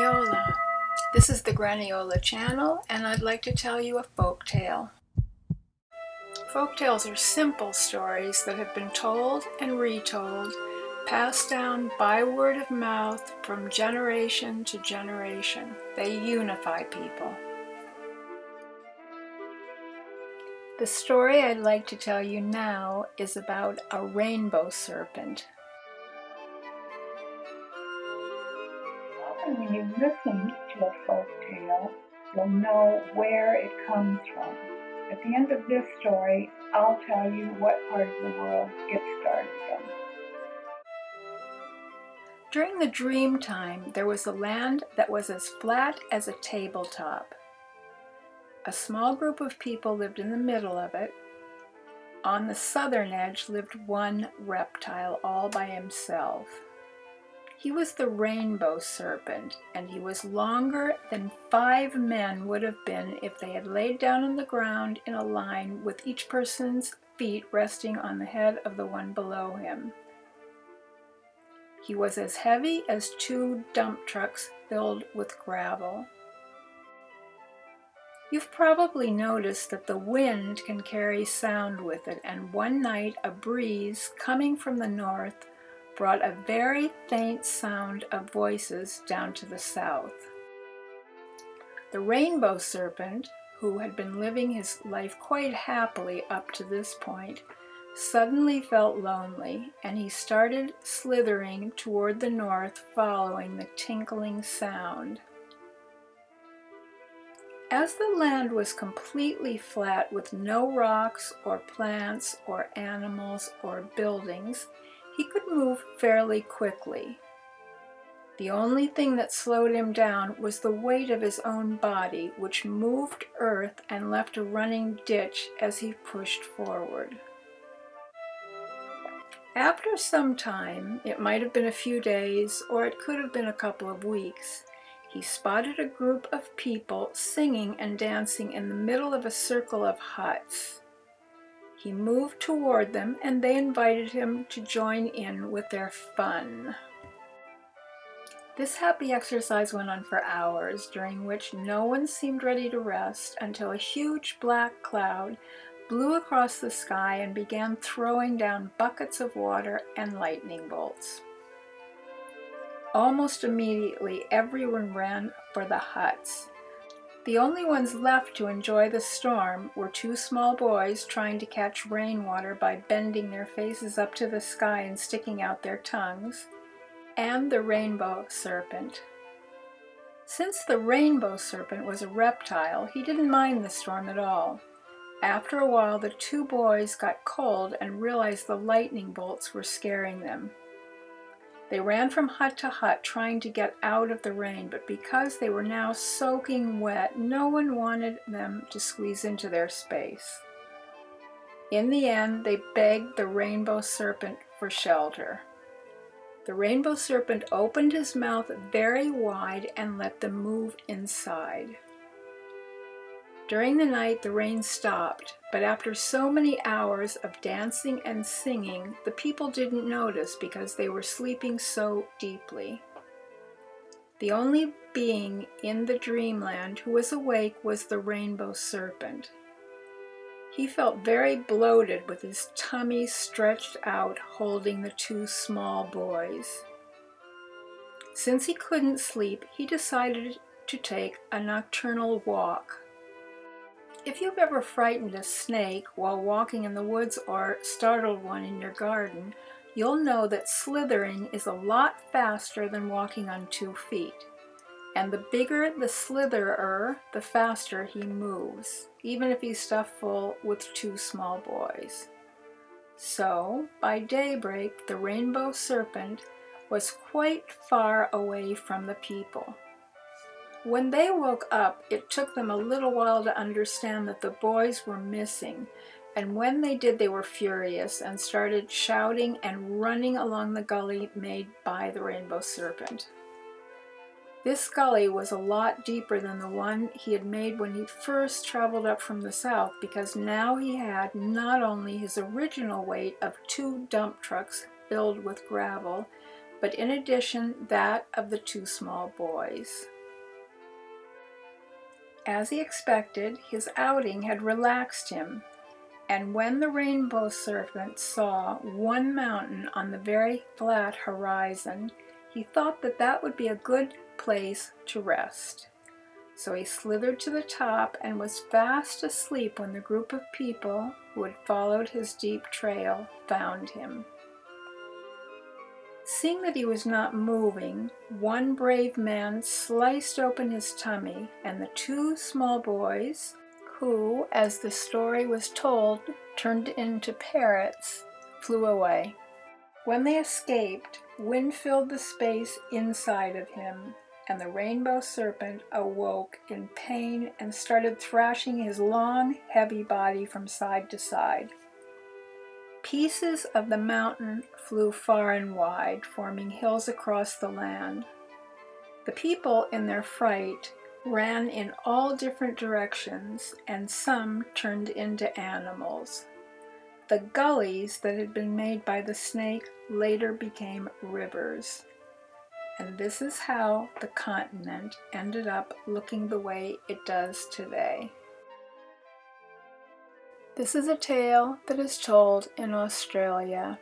GrannyOLA. This is the GrannyOLA channel, and I'd like to tell you a folk tale. Folk tales are simple stories that have been told and retold, passed down by word of mouth from generation to generation. They unify people. The story I'd like to tell you now is about a rainbow serpent. Often when you listen to a folk tale, you'll know where it comes from. At the end of this story, I'll tell you what part of the world it started in. During the dream time, there was a land that was as flat as a tabletop. A small group of people lived in the middle of it. On the southern edge lived one reptile all by himself. He was the rainbow serpent, and he was longer than 5 men would have been if they had laid down on the ground in a line with each person's feet resting on the head of the one below him. He was as heavy as 2 dump trucks filled with gravel. You've probably noticed that the wind can carry sound with it, and one night a breeze coming from the north brought a very faint sound of voices down to the south. The rainbow serpent, who had been living his life quite happily up to this point, suddenly felt lonely, and he started slithering toward the north, following the tinkling sound. As the land was completely flat with no rocks or plants or animals or buildings, he could move fairly quickly. The only thing that slowed him down was the weight of his own body, which moved earth and left a running ditch as he pushed forward. After some time, it might have been a few days, or it could have been a couple of weeks, he spotted a group of people singing and dancing in the middle of a circle of huts. He moved toward them, and they invited him to join in with their fun. This happy exercise went on for hours, during which no one seemed ready to rest, until a huge black cloud blew across the sky and began throwing down buckets of water and lightning bolts. Almost immediately, everyone ran for the huts. The only ones left to enjoy the storm were 2 small boys trying to catch rainwater by bending their faces up to the sky and sticking out their tongues, and the rainbow serpent. Since the rainbow serpent was a reptile, he didn't mind the storm at all. After a while, the 2 boys got cold and realized the lightning bolts were scaring them. They ran from hut to hut trying to get out of the rain, but because they were now soaking wet, no one wanted them to squeeze into their space. In the end, they begged the rainbow serpent for shelter. The rainbow serpent opened his mouth very wide and let them move inside. During the night, the rain stopped, but after so many hours of dancing and singing, the people didn't notice because they were sleeping so deeply. The only being in the dreamland who was awake was the rainbow serpent. He felt very bloated with his tummy stretched out, holding the 2 small boys. Since he couldn't sleep, he decided to take a nocturnal walk. If you've ever frightened a snake while walking in the woods or startled one in your garden, you'll know that slithering is a lot faster than walking on 2 feet. And the bigger the slitherer, the faster he moves, even if he's stuffed full with 2 small boys. So, by daybreak, the rainbow serpent was quite far away from the people. When they woke up, it took them a little while to understand that the boys were missing, and when they did, they were furious and started shouting and running along the gully made by the rainbow serpent. This gully was a lot deeper than the one he had made when he first traveled up from the south, because now he had not only his original weight of 2 dump trucks filled with gravel, but in addition that of the two small boys. As he expected, his outing had relaxed him, and when the Rainbow Serpent saw one mountain on the very flat horizon, he thought that that would be a good place to rest. So he slithered to the top and was fast asleep when the group of people who had followed his deep trail found him. Seeing that he was not moving, one brave man sliced open his tummy, and the two small boys, who, as the story was told, turned into parrots, flew away. When they escaped, wind filled the space inside of him, and the Rainbow Serpent awoke in pain and started thrashing his long, heavy body from side to side. Pieces of the mountain flew far and wide, forming hills across the land. The people, in their fright, ran in all different directions, and some turned into animals. The gullies that had been made by the snake later became rivers. And this is how the continent ended up looking the way it does today. This is a tale that is told in Australia.